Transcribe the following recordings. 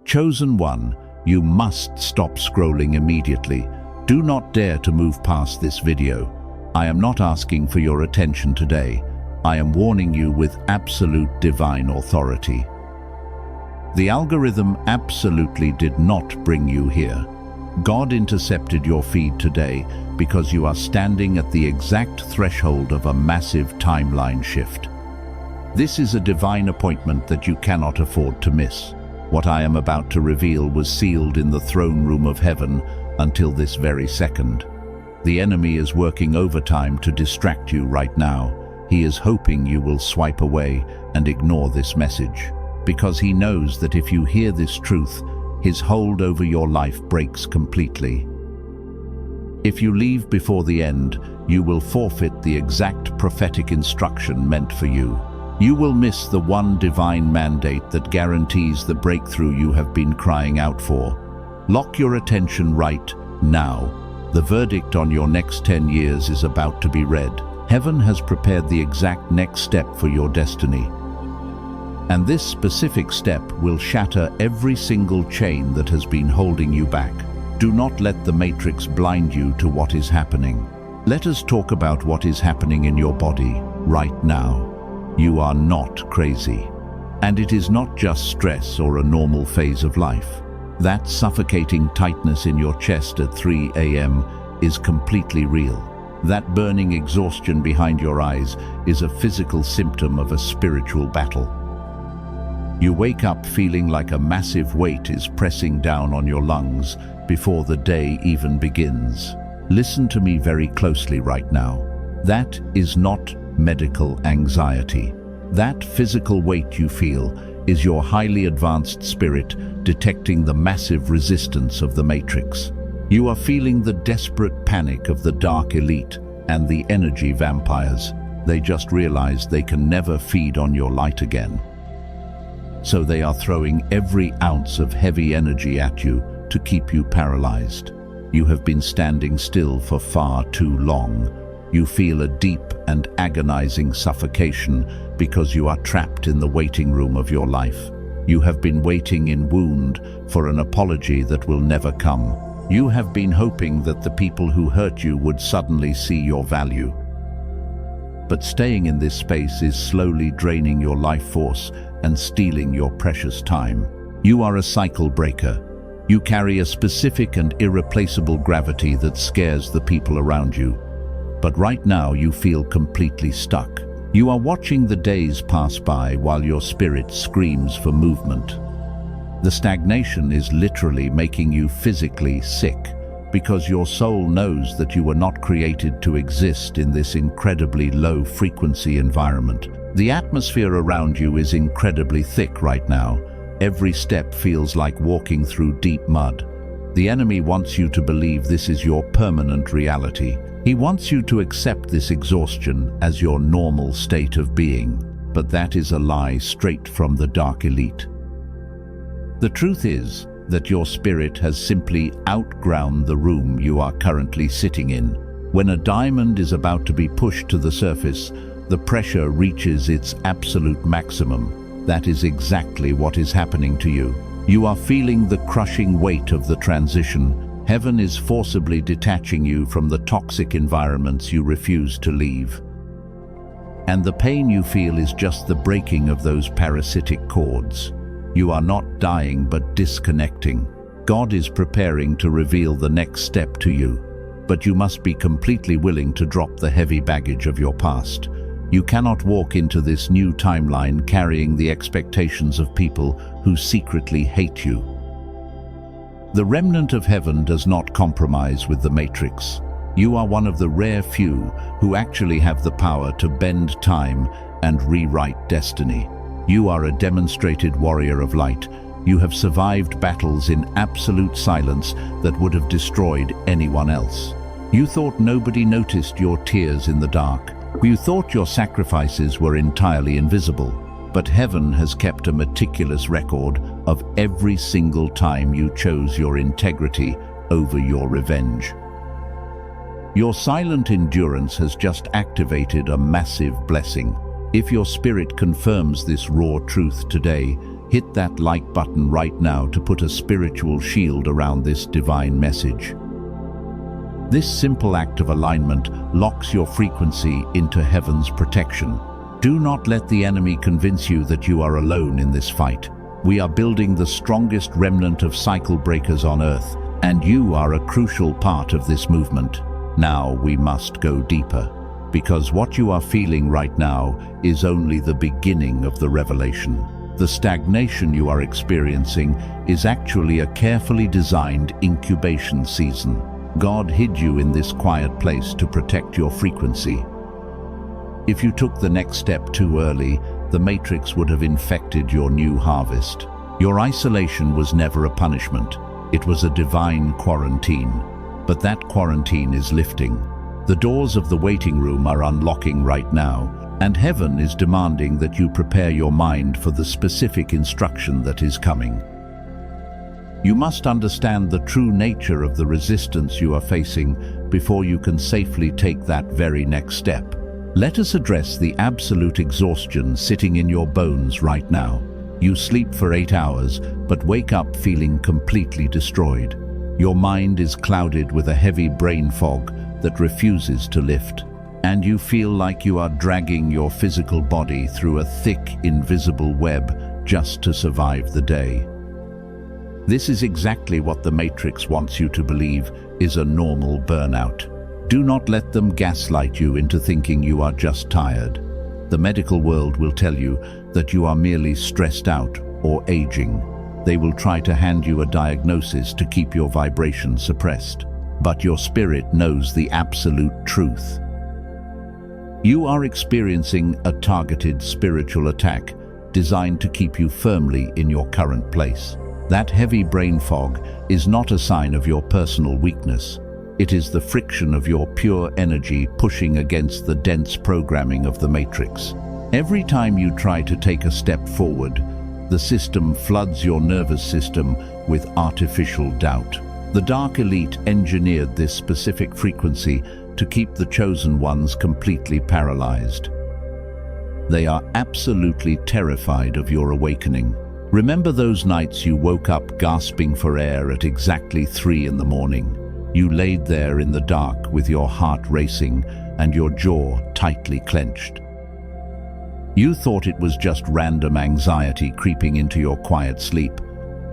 Chosen one, you must stop scrolling immediately. Do not dare to move past this video. I am not asking for your attention today. I am warning you with absolute divine authority. The algorithm absolutely did not bring you here. God intercepted your feed today because you are standing at the exact threshold of a massive timeline shift. This is a divine appointment that you cannot afford to miss. What I am about to reveal was sealed in the throne room of heaven until this very second. The enemy is working overtime to distract you right now. He is hoping you will swipe away and ignore this message, because he knows that if you hear this truth, his hold over your life breaks completely. If you leave before the end, you will forfeit the exact prophetic instruction meant for you. You will miss the one divine mandate that guarantees the breakthrough you have been crying out for. Lock your attention right now. The verdict on your next 10 years is about to be read. Heaven has prepared the exact next step for your destiny. And this specific step will shatter every single chain that has been holding you back. Do not let the matrix blind you to what is happening. Let us talk about what is happening in your body right now. You are not crazy. And it is not just stress or a normal phase of life. That suffocating tightness in your chest at 3 a.m. is completely real. That burning exhaustion behind your eyes is a physical symptom of a spiritual battle. You wake up feeling like a massive weight is pressing down on your lungs before the day even begins. Listen to me very closely right now. That is not medical anxiety. That physical weight you feel is your highly advanced spirit detecting the massive resistance of the matrix. You are feeling the desperate panic of the dark elite and the energy vampires. They just realized they can never feed on your light again. So they are throwing every ounce of heavy energy at you to keep you paralyzed. You have been standing still for far too long. You feel a deep and agonizing suffocation because you are trapped in the waiting room of your life. You have been waiting in wound for an apology that will never come. You have been hoping that the people who hurt you would suddenly see your value. But staying in this space is slowly draining your life force and stealing your precious time. You are a cycle breaker. You carry a specific and irreplaceable gravity that scares the people around you. But right now you feel completely stuck. You are watching the days pass by while your spirit screams for movement. The stagnation is literally making you physically sick because your soul knows that you were not created to exist in this incredibly low-frequency environment. The atmosphere around you is incredibly thick right now. Every step feels like walking through deep mud. The enemy wants you to believe this is your permanent reality. He wants you to accept this exhaustion as your normal state of being, but that is a lie straight from the dark elite. The truth is that your spirit has simply outgrown the room you are currently sitting in. When a diamond is about to be pushed to the surface, the pressure reaches its absolute maximum. That is exactly what is happening to you. You are feeling the crushing weight of the transition. Heaven is forcibly detaching you from the toxic environments you refuse to leave. And the pain you feel is just the breaking of those parasitic cords. You are not dying but disconnecting. God is preparing to reveal the next step to you, but you must be completely willing to drop the heavy baggage of your past. You cannot walk into this new timeline carrying the expectations of people who secretly hate you. The remnant of heaven does not compromise with the matrix. You are one of the rare few who actually have the power to bend time and rewrite destiny. You are a demonstrated warrior of light. You have survived battles in absolute silence that would have destroyed anyone else. You thought nobody noticed your tears in the dark. You thought your sacrifices were entirely invisible. But heaven has kept a meticulous record of every single time you chose your integrity over your revenge. Your silent endurance has just activated a massive blessing. If your spirit confirms this raw truth today, Hit that like button right now to put a spiritual shield around this divine message. This simple act of alignment locks your frequency into heaven's protection. Do not let the enemy convince you that you are alone in this fight. We are building the strongest remnant of cycle breakers on Earth, and you are a crucial part of this movement. Now we must go deeper, because what you are feeling right now is only the beginning of the revelation. The stagnation you are experiencing is actually a carefully designed incubation season. God hid you in this quiet place to protect your frequency. If you took the next step too early, the matrix would have infected your new harvest. Your isolation was never a punishment. It was a divine quarantine. But that quarantine is lifting. The doors of the waiting room are unlocking right now, and heaven is demanding that you prepare your mind for the specific instruction that is coming. You must understand the true nature of the resistance you are facing before you can safely take that very next step. Let us address the absolute exhaustion sitting in your bones right now. You sleep for 8 hours, but wake up feeling completely destroyed. Your mind is clouded with a heavy brain fog that refuses to lift, and you feel like you are dragging your physical body through a thick, invisible web just to survive the day. This is exactly what the Matrix wants you to believe is a normal burnout. Do not let them gaslight you into thinking you are just tired. The medical world will tell you that you are merely stressed out or aging. They will try to hand you a diagnosis to keep your vibration suppressed. But your spirit knows the absolute truth. You are experiencing a targeted spiritual attack designed to keep you firmly in your current place. That heavy brain fog is not a sign of your personal weakness. It is the friction of your pure energy pushing against the dense programming of the Matrix. Every time you try to take a step forward, the system floods your nervous system with artificial doubt. The Dark Elite engineered this specific frequency to keep the chosen ones completely paralyzed. They are absolutely terrified of your awakening. Remember those nights you woke up gasping for air at exactly 3 in the morning? You laid there in the dark with your heart racing and your jaw tightly clenched. You thought it was just random anxiety creeping into your quiet sleep,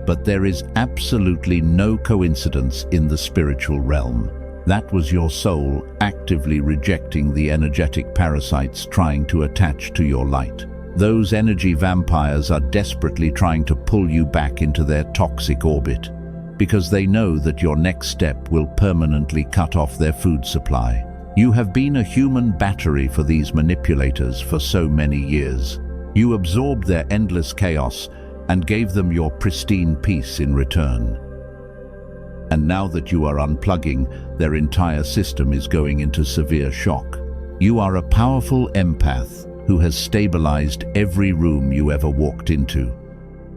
but there is absolutely no coincidence in the spiritual realm. That was your soul actively rejecting the energetic parasites trying to attach to your light. Those energy vampires are desperately trying to pull you back into their toxic orbit, because they know that your next step will permanently cut off their food supply. You have been a human battery for these manipulators for so many years. You absorbed their endless chaos and gave them your pristine peace in return. And now that you are unplugging, their entire system is going into severe shock. You are a powerful empath who has stabilized every room you ever walked into.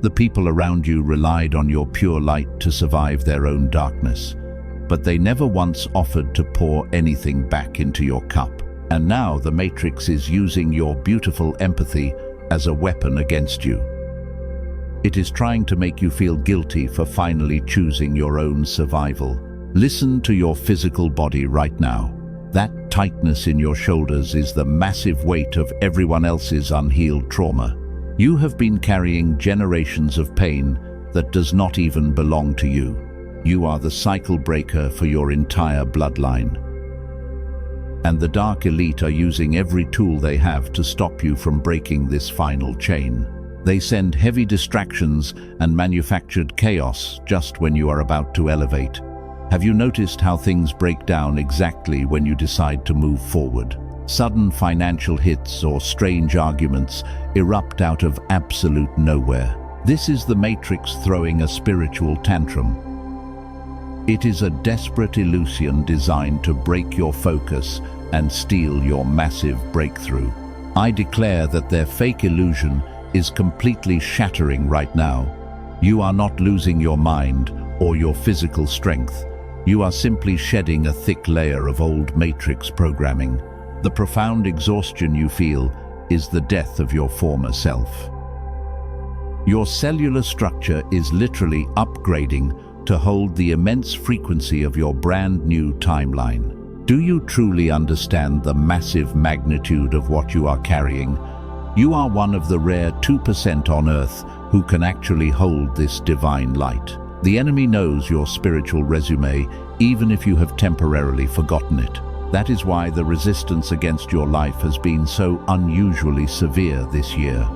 The people around you relied on your pure light to survive their own darkness, but they never once offered to pour anything back into your cup. And now the Matrix is using your beautiful empathy as a weapon against you. It is trying to make you feel guilty for finally choosing your own survival. Listen to your physical body right now. That tightness in your shoulders is the massive weight of everyone else's unhealed trauma. You have been carrying generations of pain that does not even belong to you. You are the cycle breaker for your entire bloodline. And the Dark Elite are using every tool they have to stop you from breaking this final chain. They send heavy distractions and manufactured chaos just when you are about to elevate. Have you noticed how things break down exactly when you decide to move forward? Sudden financial hits or strange arguments erupt out of absolute nowhere. This is the Matrix throwing a spiritual tantrum. It is a desperate illusion designed to break your focus and steal your massive breakthrough. I declare that their fake illusion is completely shattering right now. You are not losing your mind or your physical strength. You are simply shedding a thick layer of old Matrix programming. The profound exhaustion you feel is the death of your former self. Your cellular structure is literally upgrading to hold the immense frequency of your brand new timeline. Do you truly understand the massive magnitude of what you are carrying? You are one of the rare 2% on Earth who can actually hold this divine light. The enemy knows your spiritual resume, even if you have temporarily forgotten it. That is why the resistance against your life has been so unusually severe this year.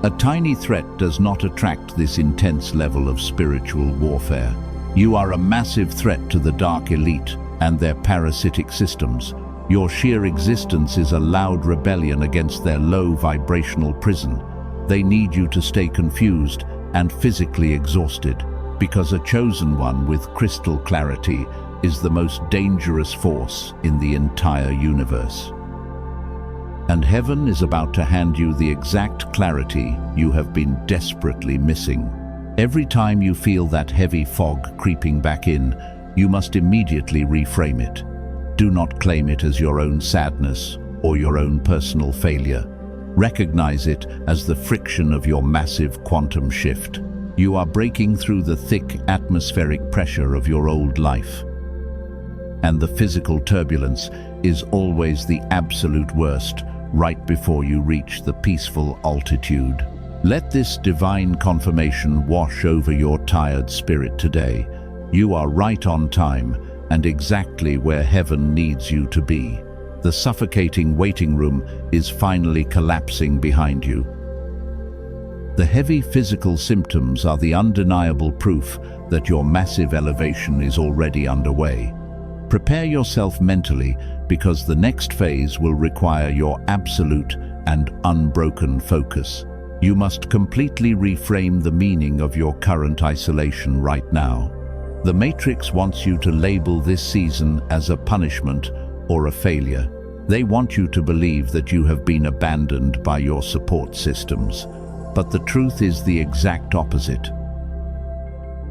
A tiny threat does not attract this intense level of spiritual warfare. You are a massive threat to the dark elite and their parasitic systems. Your sheer existence is a loud rebellion against their low vibrational prison. They need you to stay confused and physically exhausted, because a chosen one with crystal clarity is the most dangerous force in the entire universe. And heaven is about to hand you the exact clarity you have been desperately missing. Every time you feel that heavy fog creeping back in, you must immediately reframe it. Do not claim it as your own sadness or your own personal failure. Recognize it as the friction of your massive quantum shift. You are breaking through the thick atmospheric pressure of your old life. And the physical turbulence is always the absolute worst, right before you reach the peaceful altitude. Let this divine confirmation wash over your tired spirit today. You are right on time and exactly where heaven needs you to be. The suffocating waiting room is finally collapsing behind you. The heavy physical symptoms are the undeniable proof that your massive elevation is already underway. Prepare yourself mentally, because the next phase will require your absolute and unbroken focus. You must completely reframe the meaning of your current isolation right now. The Matrix wants you to label this season as a punishment or a failure. They want you to believe that you have been abandoned by your support systems. But the truth is the exact opposite.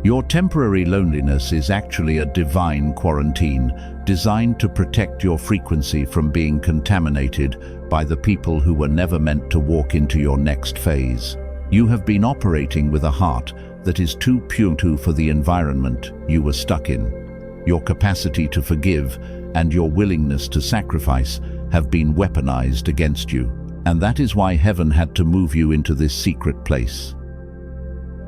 Your temporary loneliness is actually a divine quarantine designed to protect your frequency from being contaminated by the people who were never meant to walk into your next phase. You have been operating with a heart that is too pure for the environment you were stuck in. Your capacity to forgive and your willingness to sacrifice have been weaponized against you. And that is why heaven had to move you into this secret place.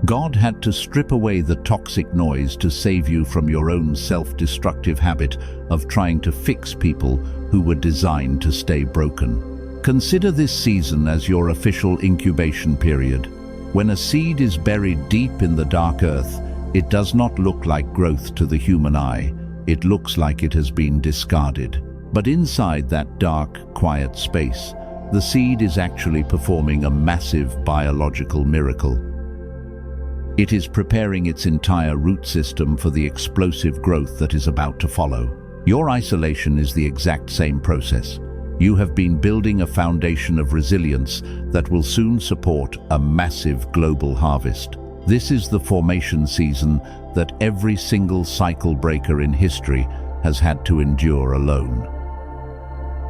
God had to strip away the toxic noise to save you from your own self-destructive habit of trying to fix people who were designed to stay broken. Consider this season as your official incubation period. When a seed is buried deep in the dark earth, it does not look like growth to the human eye. It looks like it has been discarded. But inside that dark, quiet space, the seed is actually performing a massive biological miracle. It is preparing its entire root system for the explosive growth that is about to follow. Your isolation is the exact same process. You have been building a foundation of resilience that will soon support a massive global harvest. This is the formation season that every single cycle breaker in history has had to endure alone.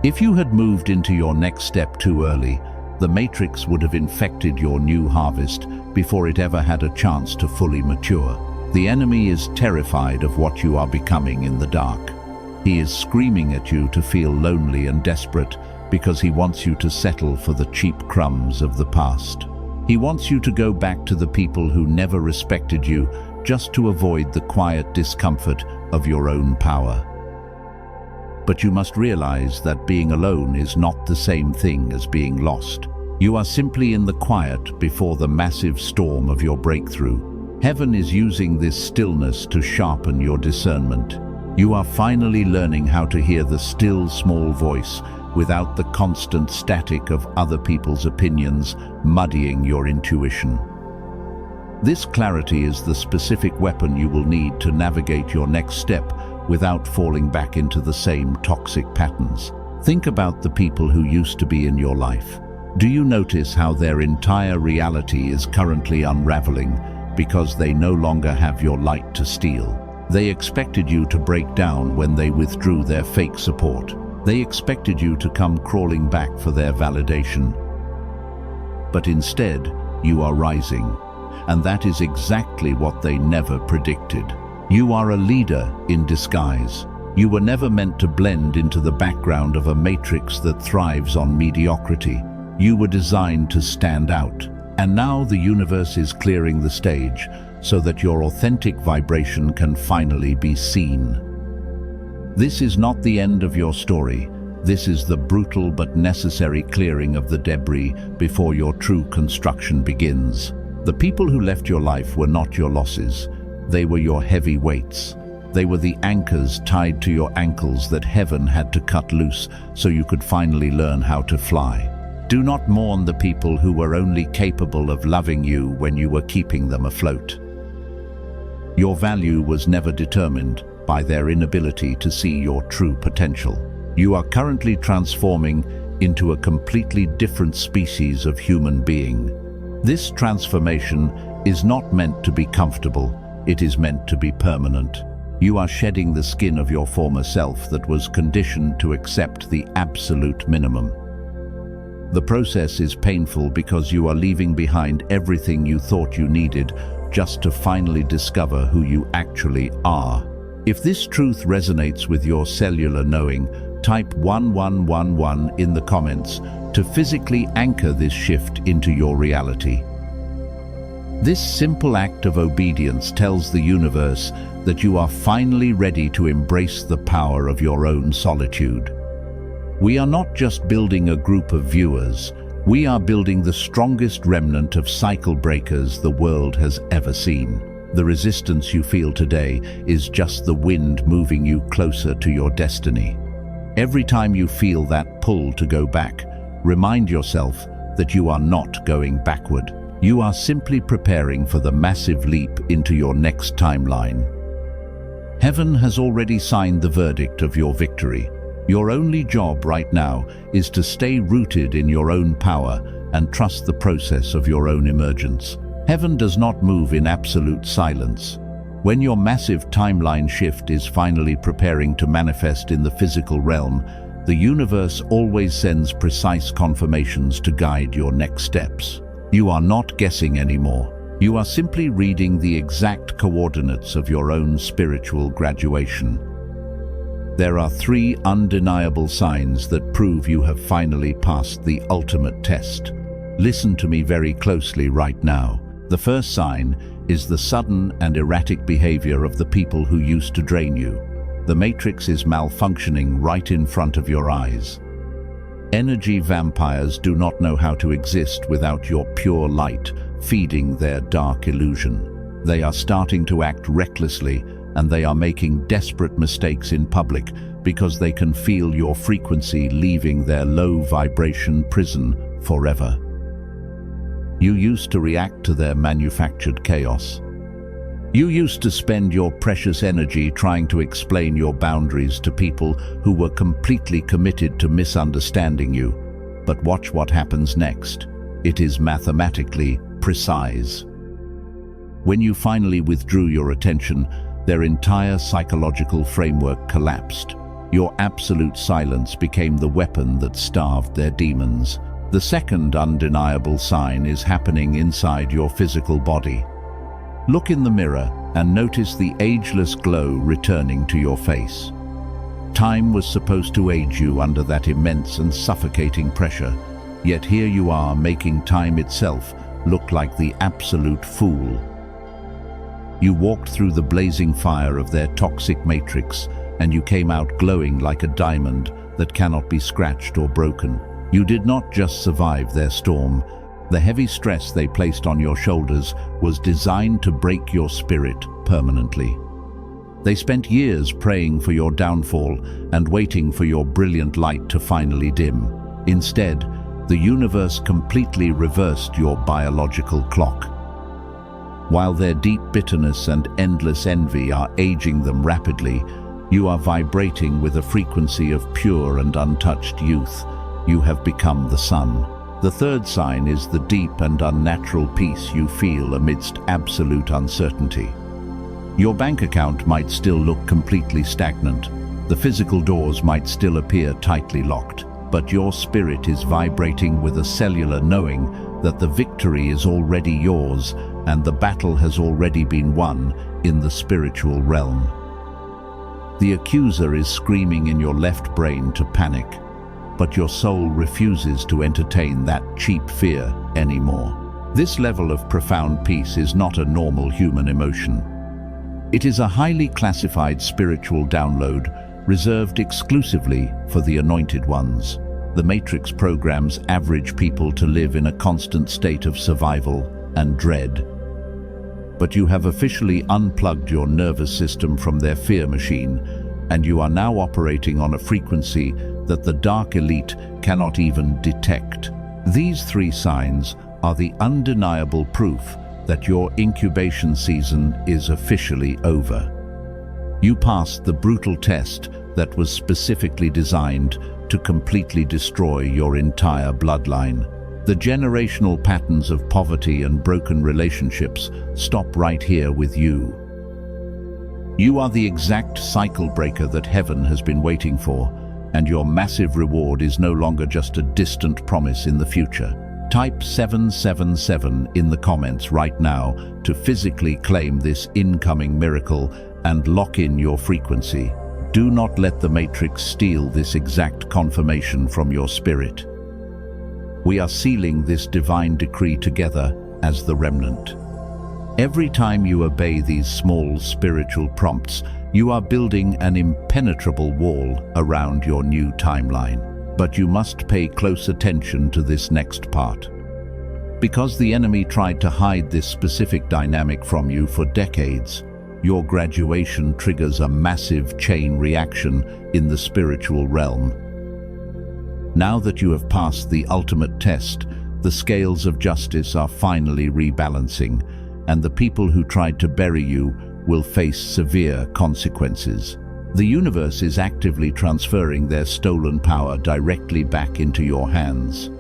If you had moved into your next step too early, the Matrix would have infected your new harvest before it ever had a chance to fully mature. The enemy is terrified of what you are becoming in the dark. He is screaming at you to feel lonely and desperate because he wants you to settle for the cheap crumbs of the past. He wants you to go back to the people who never respected you just to avoid the quiet discomfort of your own power. But you must realize that being alone is not the same thing as being lost. You are simply in the quiet before the massive storm of your breakthrough. Heaven is using this stillness to sharpen your discernment. You are finally learning how to hear the still, small voice without the constant static of other people's opinions muddying your intuition. This clarity is the specific weapon you will need to navigate your next step without falling back into the same toxic patterns. Think about the people who used to be in your life. Do you notice how their entire reality is currently unraveling because they no longer have your light to steal? They expected you to break down when they withdrew their fake support. They expected you to come crawling back for their validation. But instead, you are rising. And that is exactly what they never predicted. You are a leader in disguise. You were never meant to blend into the background of a matrix that thrives on mediocrity. You were designed to stand out. And now the universe is clearing the stage so that your authentic vibration can finally be seen. This is not the end of your story. This is the brutal but necessary clearing of the debris before your true construction begins. The people who left your life were not your losses. They were your heavy weights. They were the anchors tied to your ankles that heaven had to cut loose so you could finally learn how to fly. Do not mourn the people who were only capable of loving you when you were keeping them afloat. Your value was never determined by their inability to see your true potential. You are currently transforming into a completely different species of human being. This transformation is not meant to be comfortable, it is meant to be permanent. You are shedding the skin of your former self that was conditioned to accept the absolute minimum. The process is painful because you are leaving behind everything you thought you needed just to finally discover who you actually are. If this truth resonates with your cellular knowing, type 1111 in the comments to physically anchor this shift into your reality. This simple act of obedience tells the universe that you are finally ready to embrace the power of your own solitude. We are not just building a group of viewers, we are building the strongest remnant of cycle breakers the world has ever seen. The resistance you feel today is just the wind moving you closer to your destiny. Every time you feel that pull to go back, remind yourself that you are not going backward. You are simply preparing for the massive leap into your next timeline. Heaven has already signed the verdict of your victory. Your only job right now is to stay rooted in your own power and trust the process of your own emergence. Heaven does not move in absolute silence. When your massive timeline shift is finally preparing to manifest in the physical realm, the universe always sends precise confirmations to guide your next steps. You are not guessing anymore. You are simply reading the exact coordinates of your own spiritual graduation. There are 3 undeniable signs that prove you have finally passed the ultimate test. Listen to me very closely right now. The first sign is the sudden and erratic behavior of the people who used to drain you. The matrix is malfunctioning right in front of your eyes. Energy vampires do not know how to exist without your pure light feeding their dark illusion. They are starting to act recklessly, and they are making desperate mistakes in public because they can feel your frequency leaving their low vibration prison forever. You used to react to their manufactured chaos. You used to spend your precious energy trying to explain your boundaries to people who were completely committed to misunderstanding you. But watch what happens next. It is mathematically precise. When you finally withdrew your attention, their entire psychological framework collapsed. Your absolute silence became the weapon that starved their demons. The second undeniable sign is happening inside your physical body. Look in the mirror and notice the ageless glow returning to your face. Time was supposed to age you under that immense and suffocating pressure, yet here you are making time itself look like the absolute fool. You walked through the blazing fire of their toxic matrix, and you came out glowing like a diamond that cannot be scratched or broken. You did not just survive their storm. The heavy stress they placed on your shoulders was designed to break your spirit permanently. They spent years praying for your downfall and waiting for your brilliant light to finally dim. Instead, the universe completely reversed your biological clock. While their deep bitterness and endless envy are aging them rapidly, you are vibrating with a frequency of pure and untouched youth. You have become the sun. The third sign is the deep and unnatural peace you feel amidst absolute uncertainty. Your bank account might still look completely stagnant. The physical doors might still appear tightly locked, but your spirit is vibrating with a cellular knowing that the victory is already yours and the battle has already been won in the spiritual realm. The accuser is screaming in your left brain to panic, but your soul refuses to entertain that cheap fear anymore. This level of profound peace is not a normal human emotion. It is a highly classified spiritual download reserved exclusively for the anointed ones. The Matrix programs average people to live in a constant state of survival and dread. But you have officially unplugged your nervous system from their fear machine, and you are now operating on a frequency that the dark elite cannot even detect. These three signs are the undeniable proof that your incubation season is officially over. You passed the brutal test that was specifically designed to completely destroy your entire bloodline. The generational patterns of poverty and broken relationships stop right here with you. You are the exact cycle breaker that heaven has been waiting for, and your massive reward is no longer just a distant promise in the future. Type 777 in the comments right now to physically claim this incoming miracle and lock in your frequency. Do not let the Matrix steal this exact confirmation from your spirit. We are sealing this divine decree together as the remnant. Every time you obey these small spiritual prompts, you are building an impenetrable wall around your new timeline. But you must pay close attention to this next part. Because the enemy tried to hide this specific dynamic from you for decades, your graduation triggers a massive chain reaction in the spiritual realm. Now that you have passed the ultimate test, the scales of justice are finally rebalancing, and the people who tried to bury you will face severe consequences. The universe is actively transferring their stolen power directly back into your hands.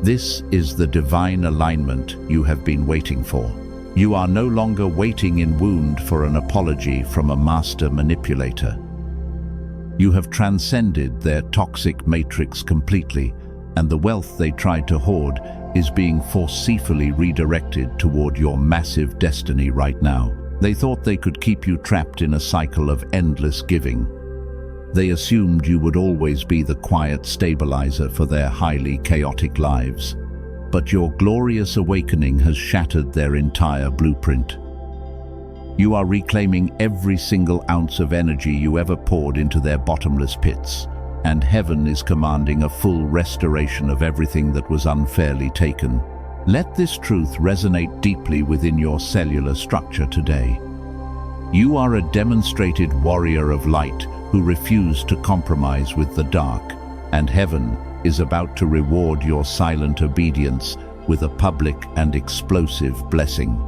This is the divine alignment you have been waiting for. You are no longer waiting in wound for an apology from a master manipulator. You have transcended their toxic matrix completely, and the wealth they tried to hoard is being forcefully redirected toward your massive destiny right now. They thought they could keep you trapped in a cycle of endless giving. They assumed you would always be the quiet stabilizer for their highly chaotic lives. But your glorious awakening has shattered their entire blueprint. You are reclaiming every single ounce of energy you ever poured into their bottomless pits, and heaven is commanding a full restoration of everything that was unfairly taken. Let this truth resonate deeply within your cellular structure today. You are a demonstrated warrior of light who refused to compromise with the dark, and heaven is about to reward your silent obedience with a public and explosive blessing.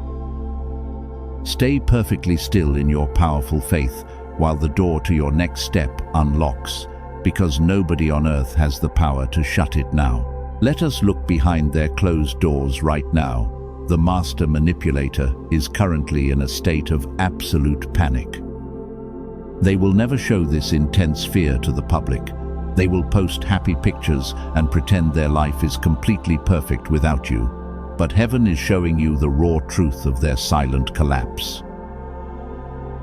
Stay perfectly still in your powerful faith while the door to your next step unlocks, because nobody on earth has the power to shut it now. Let us look behind their closed doors right now. The master manipulator is currently in a state of absolute panic. They will never show this intense fear to the public. They will post happy pictures and pretend their life is completely perfect without you. But heaven is showing you the raw truth of their silent collapse.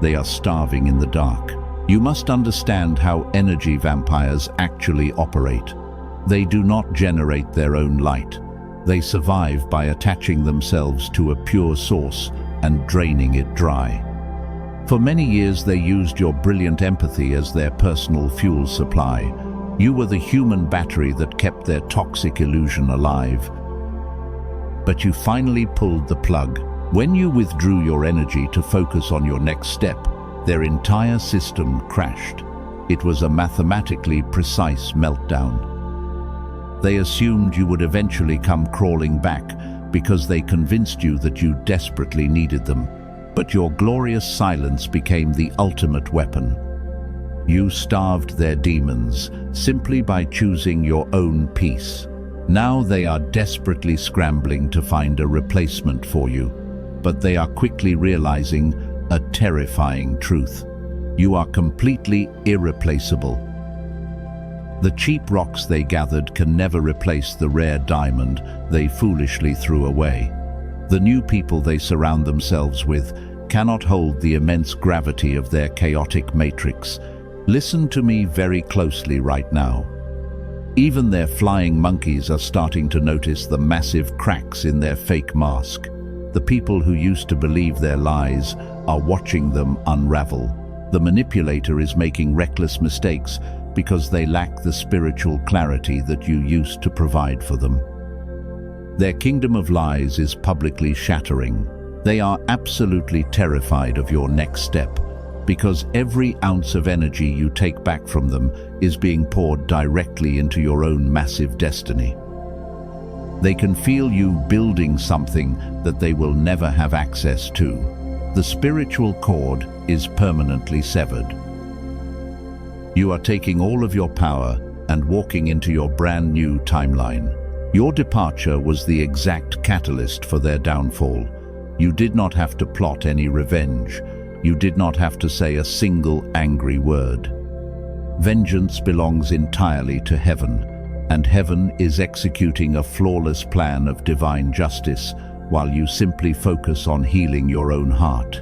They are starving in the dark. You must understand how energy vampires actually operate. They do not generate their own light. They survive by attaching themselves to a pure source and draining it dry. For many years they used your brilliant empathy as their personal fuel supply. You were the human battery that kept their toxic illusion alive. But you finally pulled the plug. When you withdrew your energy to focus on your next step, their entire system crashed. It was a mathematically precise meltdown. They assumed you would eventually come crawling back because they convinced you that you desperately needed them. But your glorious silence became the ultimate weapon. You starved their demons simply by choosing your own peace. Now they are desperately scrambling to find a replacement for you, but they are quickly realizing a terrifying truth. You are completely irreplaceable. The cheap rocks they gathered can never replace the rare diamond they foolishly threw away. The new people they surround themselves with cannot hold the immense gravity of their chaotic matrix. Listen to me very closely right now. Even their flying monkeys are starting to notice the massive cracks in their fake mask. The people who used to believe their lies are watching them unravel. The manipulator is making reckless mistakes because they lack the spiritual clarity that you used to provide for them. Their kingdom of lies is publicly shattering. They are absolutely terrified of your next step, because every ounce of energy you take back from them is being poured directly into your own massive destiny. They can feel you building something that they will never have access to. The spiritual cord is permanently severed. You are taking all of your power and walking into your brand new timeline. Your departure was the exact catalyst for their downfall. You did not have to plot any revenge. You did not have to say a single angry word. Vengeance belongs entirely to heaven, and heaven is executing a flawless plan of divine justice while you simply focus on healing your own heart.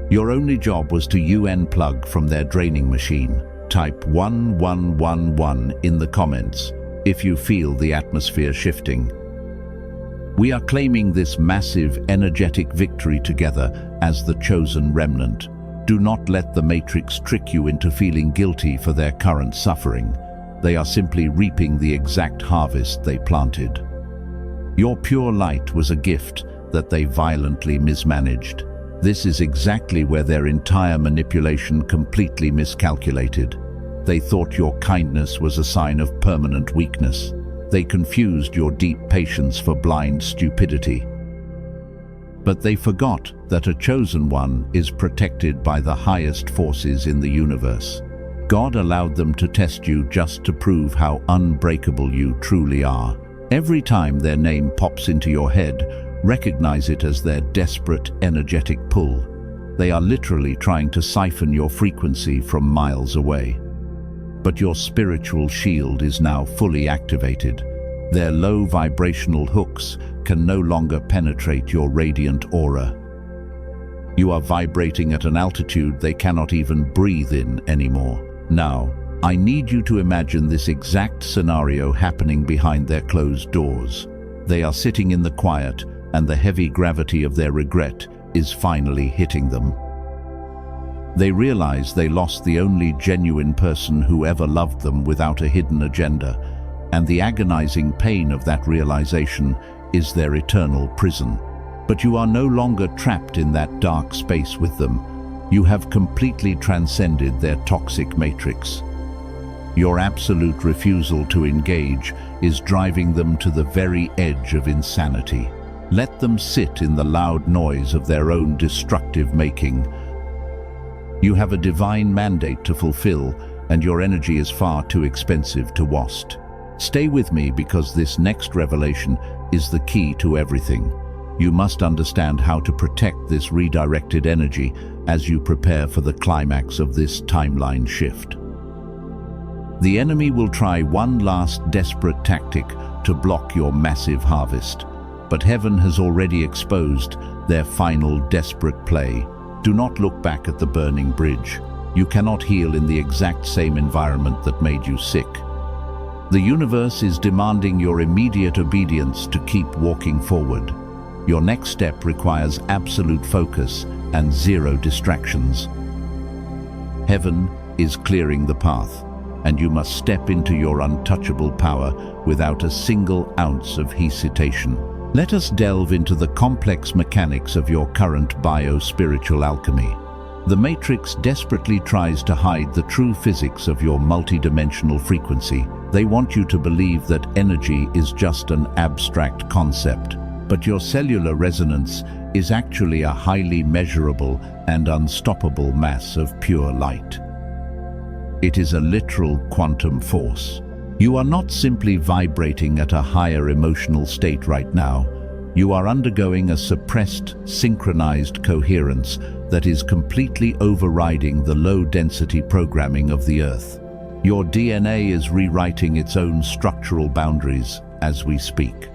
Your only job was to unplug from their draining machine. Type 1111 in the comments if you feel the atmosphere shifting. We are claiming this massive, energetic victory together as the chosen remnant. Do not let the Matrix trick you into feeling guilty for their current suffering. They are simply reaping the exact harvest they planted. Your pure light was a gift that they violently mismanaged. This is exactly where their entire manipulation completely miscalculated. They thought your kindness was a sign of permanent weakness. They confused your deep patience for blind stupidity. But they forgot that a chosen one is protected by the highest forces in the universe. God allowed them to test you just to prove how unbreakable you truly are. Every time their name pops into your head, recognize it as their desperate, energetic pull. They are literally trying to siphon your frequency from miles away. But your spiritual shield is now fully activated. Their low vibrational hooks can no longer penetrate your radiant aura. You are vibrating at an altitude they cannot even breathe in anymore. Now, I need you to imagine this exact scenario happening behind their closed doors. They are sitting in the quiet, and the heavy gravity of their regret is finally hitting them. They realize they lost the only genuine person who ever loved them without a hidden agenda, and the agonizing pain of that realization is their eternal prison. But you are no longer trapped in that dark space with them. You have completely transcended their toxic matrix. Your absolute refusal to engage is driving them to the very edge of insanity. Let them sit in the loud noise of their own destructive making. You have a divine mandate to fulfill, and your energy is far too expensive to waste. Stay with me, because this next revelation is the key to everything. You must understand how to protect this redirected energy as you prepare for the climax of this timeline shift. The enemy will try one last desperate tactic to block your massive harvest. But heaven has already exposed their final desperate play. Do not look back at the burning bridge. You cannot heal in the exact same environment that made you sick. The universe is demanding your immediate obedience to keep walking forward. Your next step requires absolute focus and zero distractions. Heaven is clearing the path, and you must step into your untouchable power without a single ounce of hesitation. Let us delve into the complex mechanics of your current bio-spiritual alchemy. The Matrix desperately tries to hide the true physics of your multidimensional frequency. They want you to believe that energy is just an abstract concept, but your cellular resonance is actually a highly measurable and unstoppable mass of pure light. It is a literal quantum force. You are not simply vibrating at a higher emotional state right now. You are undergoing a suppressed, synchronized coherence that is completely overriding the low-density programming of the Earth. Your DNA is rewriting its own structural boundaries as we speak.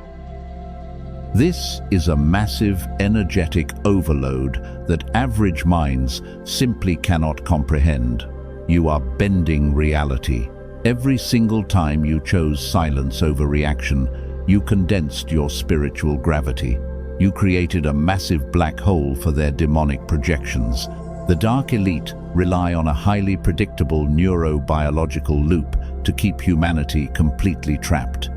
This is a massive energetic overload that average minds simply cannot comprehend. You are bending reality. Every single time you chose silence over reaction, you condensed your spiritual gravity. You created a massive black hole for their demonic projections. The dark elite rely on a highly predictable neurobiological loop to keep humanity completely trapped.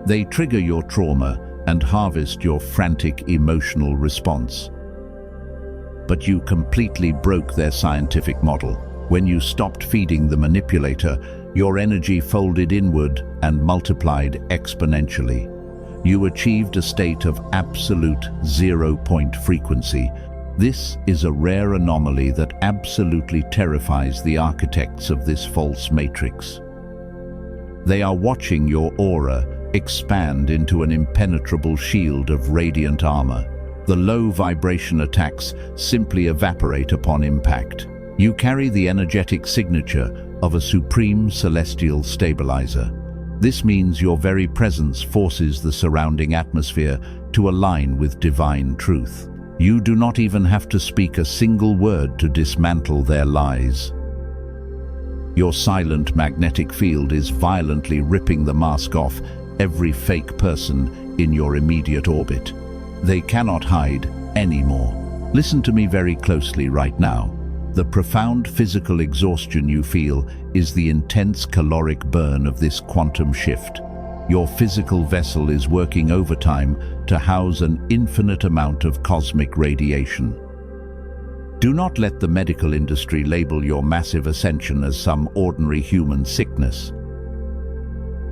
They trigger your trauma and harvest your frantic emotional response. But you completely broke their scientific model. When you stopped feeding the manipulator, your energy folded inward and multiplied exponentially. You achieved a state of absolute zero-point frequency. This is a rare anomaly that absolutely terrifies the architects of this false matrix. They are watching your aura expand into an impenetrable shield of radiant armor. The low vibration attacks simply evaporate upon impact. You carry the energetic signature of a supreme celestial stabilizer. This means your very presence forces the surrounding atmosphere to align with divine truth. You do not even have to speak a single word to dismantle their lies. Your silent magnetic field is violently ripping the mask off every fake person in your immediate orbit. They cannot hide anymore. Listen to me very closely right now. The profound physical exhaustion you feel is the intense caloric burn of this quantum shift. Your physical vessel is working overtime to house an infinite amount of cosmic radiation. Do not let the medical industry label your massive ascension as some ordinary human sickness.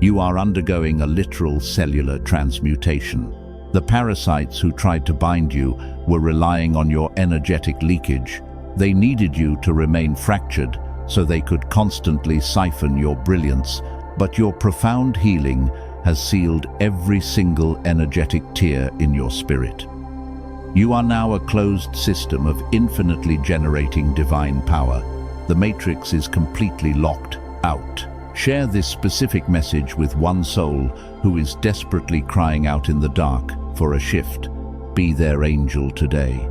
You are undergoing a literal cellular transmutation. The parasites who tried to bind you were relying on your energetic leakage. They needed you to remain fractured so they could constantly siphon your brilliance, but your profound healing has sealed every single energetic tear in your spirit. You are now a closed system of infinitely generating divine power. The matrix is completely locked out. Share this specific message with one soul who is desperately crying out in the dark for a shift. Be their angel today.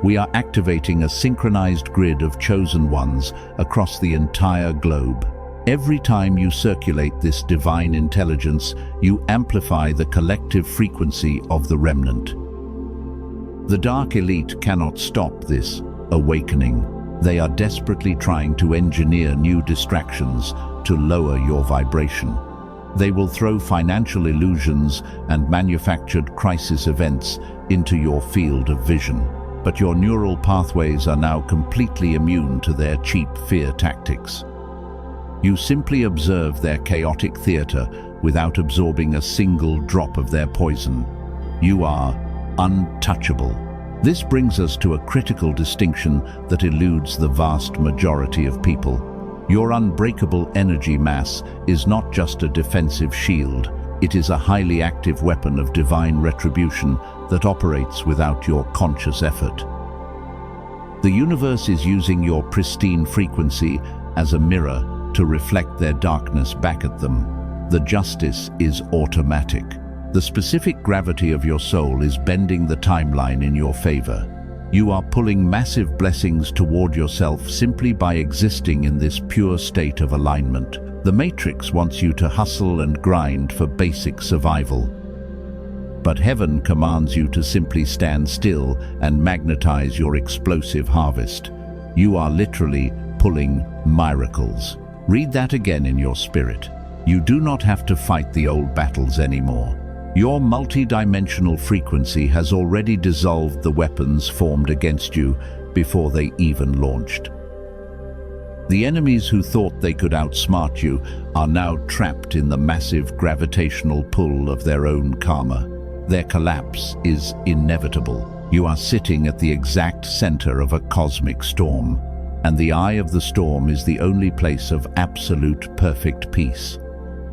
We are activating a synchronized grid of chosen ones across the entire globe. Every time you circulate this divine intelligence, you amplify the collective frequency of the remnant. The dark elite cannot stop this awakening. They are desperately trying to engineer new distractions to lower your vibration. They will throw financial illusions and manufactured crisis events into your field of vision. But your neural pathways are now completely immune to their cheap fear tactics. You simply observe their chaotic theater without absorbing a single drop of their poison. You are untouchable. This brings us to a critical distinction that eludes the vast majority of people. Your unbreakable energy mass is not just a defensive shield. It is a highly active weapon of divine retribution that operates without your conscious effort. The universe is using your pristine frequency as a mirror to reflect their darkness back at them. The justice is automatic. The specific gravity of your soul is bending the timeline in your favor. You are pulling massive blessings toward yourself simply by existing in this pure state of alignment. The Matrix wants you to hustle and grind for basic survival. But heaven commands you to simply stand still and magnetize your explosive harvest. You are literally pulling miracles. Read that again in your spirit. You do not have to fight the old battles anymore. Your multi-dimensional frequency has already dissolved the weapons formed against you before they even launched. The enemies who thought they could outsmart you are now trapped in the massive gravitational pull of their own karma. Their collapse is inevitable. You are sitting at the exact center of a cosmic storm, and the eye of the storm is the only place of absolute perfect peace.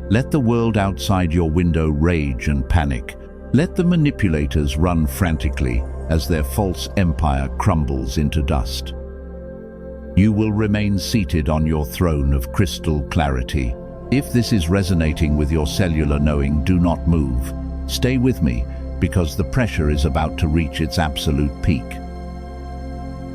Let the world outside your window rage and panic. Let the manipulators run frantically as their false empire crumbles into dust. You will remain seated on your throne of crystal clarity. If this is resonating with your cellular knowing, do not move. Stay with me, because the pressure is about to reach its absolute peak.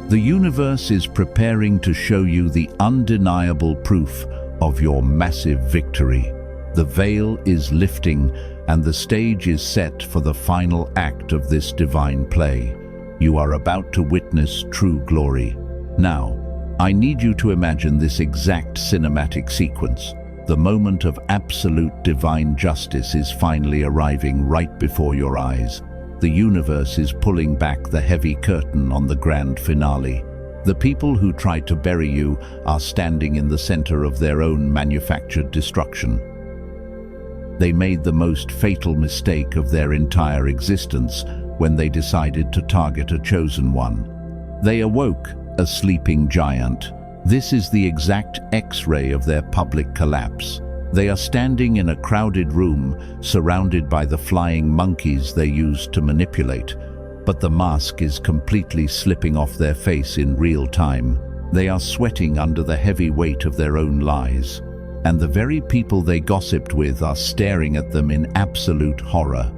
The universe is preparing to show you the undeniable proof of your massive victory. The veil is lifting, and the stage is set for the final act of this divine play. You are about to witness true glory. Now, I need you to imagine this exact cinematic sequence. The moment of absolute divine justice is finally arriving right before your eyes. The universe is pulling back the heavy curtain on the grand finale. The people who tried to bury you are standing in the center of their own manufactured destruction. They made the most fatal mistake of their entire existence when they decided to target a chosen one. They awoke a sleeping giant. This is the exact X-ray of their public collapse. They are standing in a crowded room, surrounded by the flying monkeys they used to manipulate, but the mask is completely slipping off their face in real time. They are sweating under the heavy weight of their own lies, and the very people they gossiped with are staring at them in absolute horror.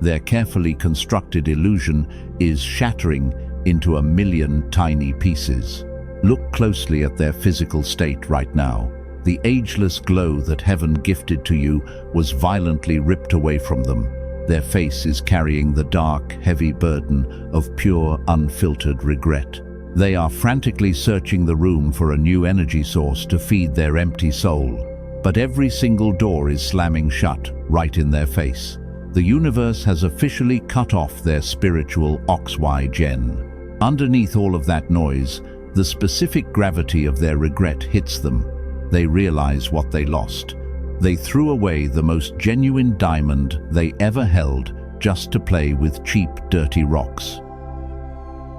Their carefully constructed illusion is shattering into a million tiny pieces. Look closely at their physical state right now. The ageless glow that heaven gifted to you was violently ripped away from them. Their face is carrying the dark, heavy burden of pure, unfiltered regret. They are frantically searching the room for a new energy source to feed their empty soul. But every single door is slamming shut, right in their face. The universe has officially cut off their spiritual oxygen. Underneath all of that noise, the specific gravity of their regret hits them. They realize what they lost. They threw away the most genuine diamond they ever held just to play with cheap, dirty rocks.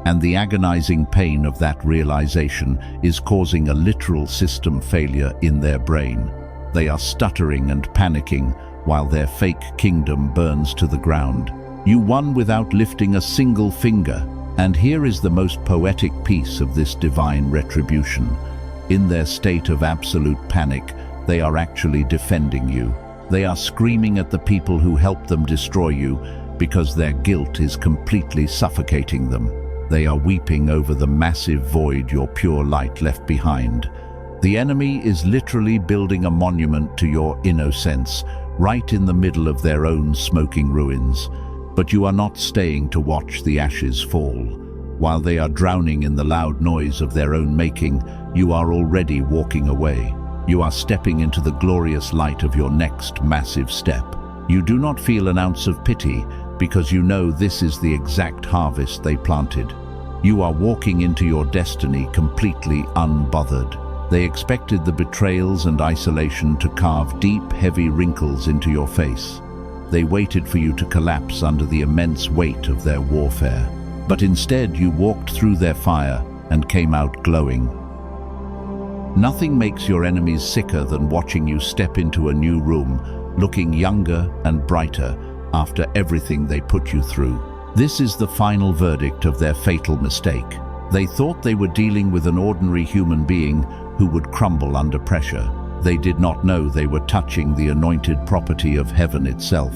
And the agonizing pain of that realization is causing a literal system failure in their brain. They are stuttering and panicking while their fake kingdom burns to the ground. You won without lifting a single finger. And here is the most poetic piece of this divine retribution. In their state of absolute panic, they are actually defending you. They are screaming at the people who helped them destroy you because their guilt is completely suffocating them. They are weeping over the massive void your pure light left behind. The enemy is literally building a monument to your innocence, right in the middle of their own smoking ruins. But you are not staying to watch the ashes fall. While they are drowning in the loud noise of their own making, you are already walking away. You are stepping into the glorious light of your next massive step. You do not feel an ounce of pity because you know this is the exact harvest they planted. You are walking into your destiny completely unbothered. They expected the betrayals and isolation to carve deep, heavy wrinkles into your face. They waited for you to collapse under the immense weight of their warfare. But instead, you walked through their fire and came out glowing. Nothing makes your enemies sicker than watching you step into a new room, looking younger and brighter after everything they put you through. This is the final verdict of their fatal mistake. They thought they were dealing with an ordinary human being who would crumble under pressure. They did not know they were touching the anointed property of heaven itself.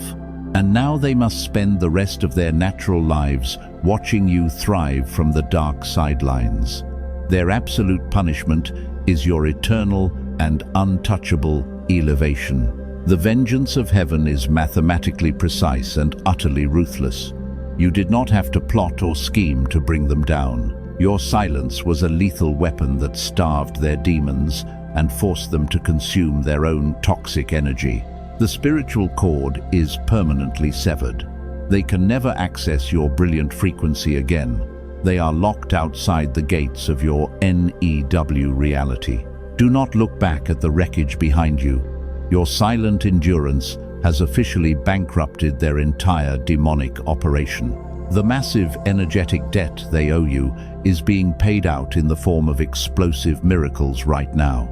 And now they must spend the rest of their natural lives watching you thrive from the dark sidelines. Their absolute punishment is your eternal and untouchable elevation. The vengeance of heaven is mathematically precise and utterly ruthless. You did not have to plot or scheme to bring them down. Your silence was a lethal weapon that starved their demons and forced them to consume their own toxic energy. The spiritual cord is permanently severed. They can never access your brilliant frequency again. They are locked outside the gates of your NEW reality. Do not look back at the wreckage behind you. Your silent endurance has officially bankrupted their entire demonic operation. The massive energetic debt they owe you is being paid out in the form of explosive miracles right now.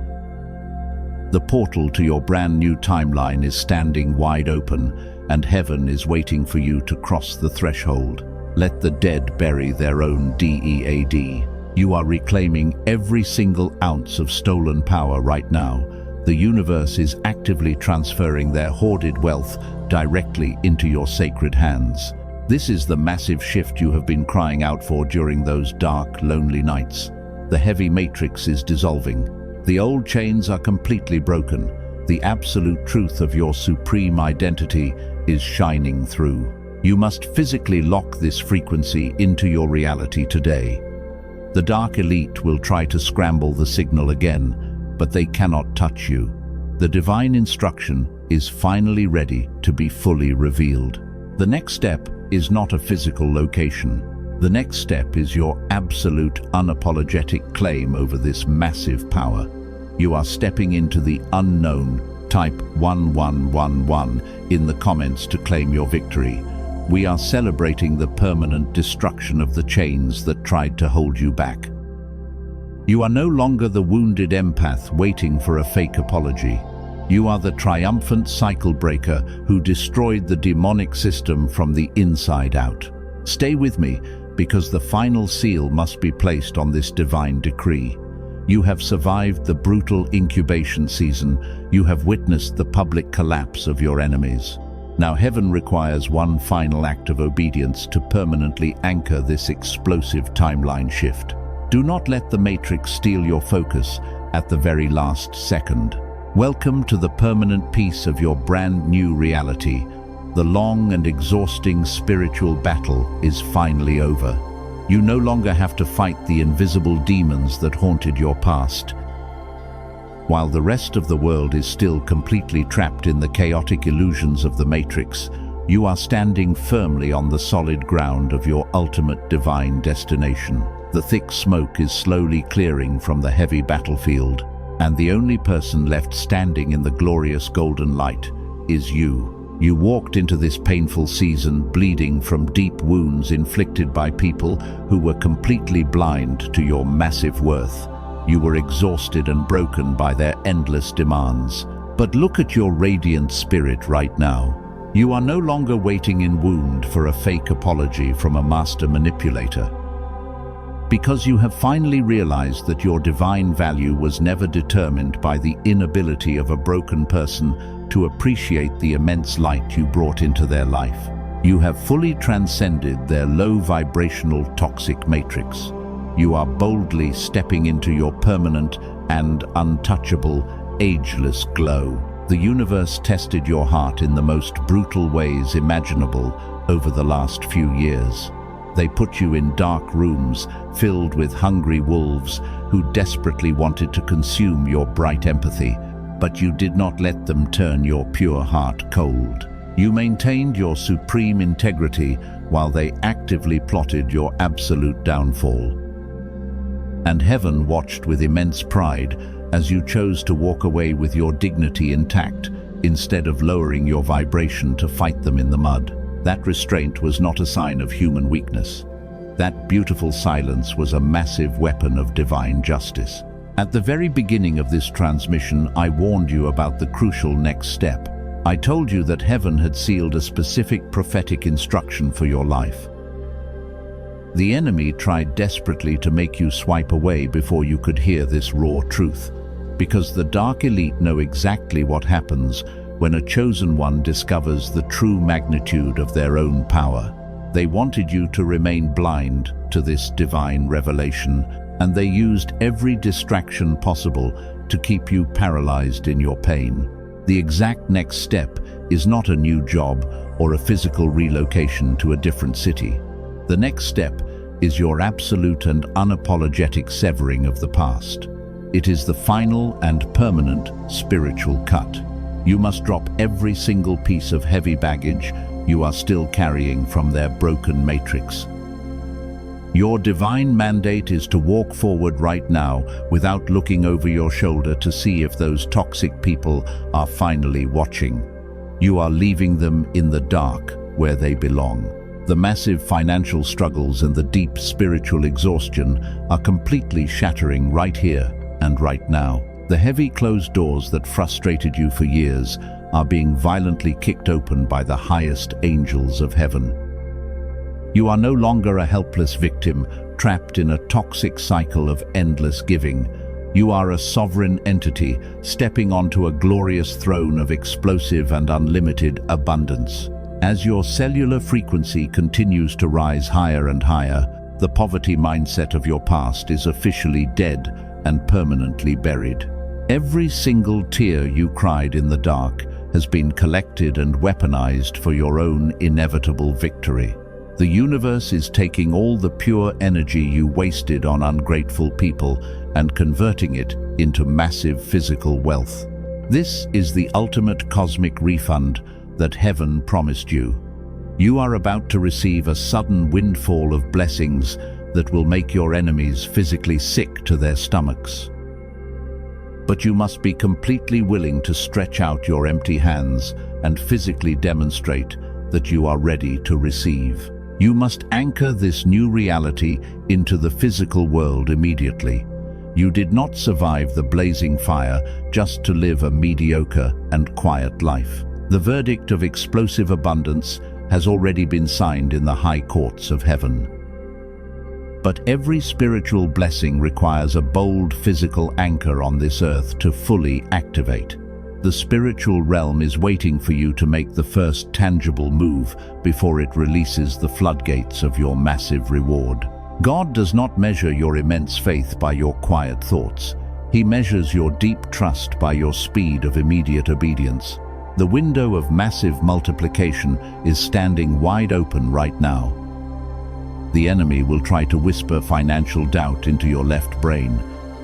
The portal to your brand new timeline is standing wide open, and heaven is waiting for you to cross the threshold. Let the dead bury their own DEAD. You are reclaiming every single ounce of stolen power right now. The universe is actively transferring their hoarded wealth directly into your sacred hands. This is the massive shift you have been crying out for during those dark, lonely nights. The heavy matrix is dissolving. The old chains are completely broken. The absolute truth of your supreme identity is shining through. You must physically lock this frequency into your reality today. The dark elite will try to scramble the signal again, but they cannot touch you. The divine instruction is finally ready to be fully revealed. The next step is not a physical location. The next step is your absolute, unapologetic claim over this massive power. You are stepping into the unknown. Type 1111 in the comments to claim your victory. We are celebrating the permanent destruction of the chains that tried to hold you back. You are no longer the wounded empath waiting for a fake apology. You are the triumphant cycle breaker who destroyed the demonic system from the inside out. Stay with me, because the final seal must be placed on this divine decree. You have survived the brutal incubation season. You have witnessed the public collapse of your enemies. Now heaven requires one final act of obedience to permanently anchor this explosive timeline shift. Do not let the matrix steal your focus at the very last second. Welcome to the permanent peace of your brand new reality. The long and exhausting spiritual battle is finally over. You no longer have to fight the invisible demons that haunted your past. While the rest of the world is still completely trapped in the chaotic illusions of the matrix, you are standing firmly on the solid ground of your ultimate divine destination. The thick smoke is slowly clearing from the heavy battlefield, and the only person left standing in the glorious golden light is you. You walked into this painful season bleeding from deep wounds inflicted by people who were completely blind to your massive worth. You were exhausted and broken by their endless demands. But look at your radiant spirit right now. You are no longer waiting in wound for a fake apology from a master manipulator. Because you have finally realized that your divine value was never determined by the inability of a broken person to appreciate the immense light you brought into their life. You have fully transcended their low vibrational toxic matrix. You are boldly stepping into your permanent and untouchable, ageless glow. The universe tested your heart in the most brutal ways imaginable over the last few years. They put you in dark rooms filled with hungry wolves who desperately wanted to consume your bright empathy, but you did not let them turn your pure heart cold. You maintained your supreme integrity while they actively plotted your absolute downfall. And heaven watched with immense pride as you chose to walk away with your dignity intact instead of lowering your vibration to fight them in the mud. That restraint was not a sign of human weakness. That beautiful silence was a massive weapon of divine justice. At the very beginning of this transmission, I warned you about the crucial next step. I told you that heaven had sealed a specific prophetic instruction for your life. The enemy tried desperately to make you swipe away before you could hear this raw truth, because the dark elite know exactly what happens when a chosen one discovers the true magnitude of their own power. They wanted you to remain blind to this divine revelation, and they used every distraction possible to keep you paralyzed in your pain. The exact next step is not a new job or a physical relocation to a different city. The next step is your absolute and unapologetic severing of the past. It is the final and permanent spiritual cut. You must drop every single piece of heavy baggage you are still carrying from their broken matrix. Your divine mandate is to walk forward right now without looking over your shoulder to see if those toxic people are finally watching. You are leaving them in the dark where they belong. The massive financial struggles and the deep spiritual exhaustion are completely shattering right here and right now. The heavy closed doors that frustrated you for years are being violently kicked open by the highest angels of heaven. You are no longer a helpless victim trapped in a toxic cycle of endless giving. You are a sovereign entity, stepping onto a glorious throne of explosive and unlimited abundance. As your cellular frequency continues to rise higher and higher, the poverty mindset of your past is officially dead and permanently buried. Every single tear you cried in the dark has been collected and weaponized for your own inevitable victory. The universe is taking all the pure energy you wasted on ungrateful people and converting it into massive physical wealth. This is the ultimate cosmic refund that heaven promised you. You are about to receive a sudden windfall of blessings that will make your enemies physically sick to their stomachs. But you must be completely willing to stretch out your empty hands and physically demonstrate that you are ready to receive. You must anchor this new reality into the physical world immediately. You did not survive the blazing fire just to live a mediocre and quiet life. The verdict of explosive abundance has already been signed in the high courts of heaven. But every spiritual blessing requires a bold physical anchor on this earth to fully activate. The spiritual realm is waiting for you to make the first tangible move before it releases the floodgates of your massive reward. God does not measure your immense faith by your quiet thoughts. He measures your deep trust by your speed of immediate obedience. The window of massive multiplication is standing wide open right now. The enemy will try to whisper financial doubt into your left brain.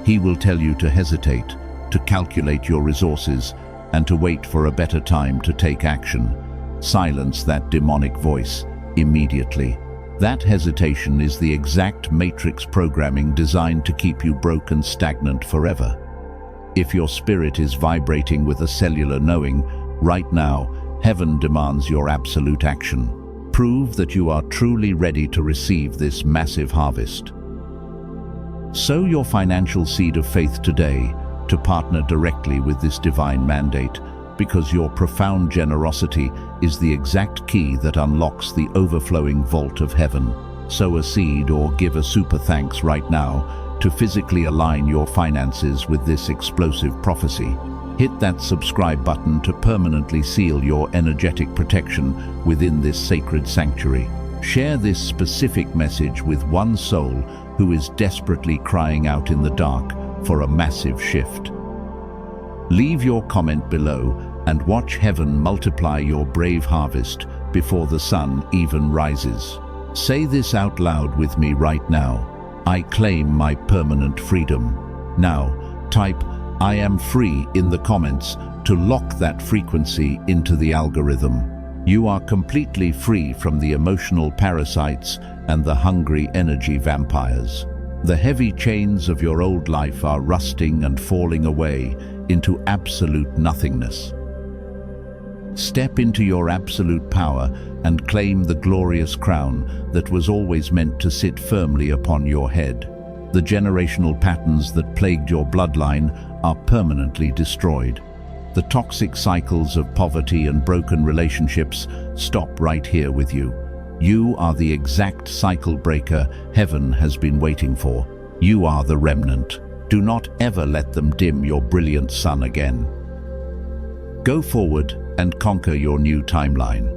He will tell you to hesitate, to calculate your resources, and to wait for a better time to take action. Silence that demonic voice immediately. That hesitation is the exact matrix programming designed to keep you broke and stagnant forever. If your spirit is vibrating with a cellular knowing, right now, heaven demands your absolute action. Prove that you are truly ready to receive this massive harvest. Sow your financial seed of faith today to partner directly with this divine mandate, because your profound generosity is the exact key that unlocks the overflowing vault of heaven. Sow a seed or give a super thanks right now to physically align your finances with this explosive prophecy. Hit that subscribe button to permanently seal your energetic protection within this sacred sanctuary. Share this specific message with one soul who is desperately crying out in the dark for a massive shift. Leave your comment below and watch heaven multiply your brave harvest before the sun even rises. Say this out loud with me right now. I claim my permanent freedom. Now, type "I am free" in the comments to lock that frequency into the algorithm. You are completely free from the emotional parasites and the hungry energy vampires. The heavy chains of your old life are rusting and falling away into absolute nothingness. Step into your absolute power and claim the glorious crown that was always meant to sit firmly upon your head. The generational patterns that plagued your bloodline are permanently destroyed. The toxic cycles of poverty and broken relationships stop right here with you. You are the exact cycle breaker heaven has been waiting for. You are the remnant. Do not ever let them dim your brilliant sun again. Go forward and conquer your new timeline.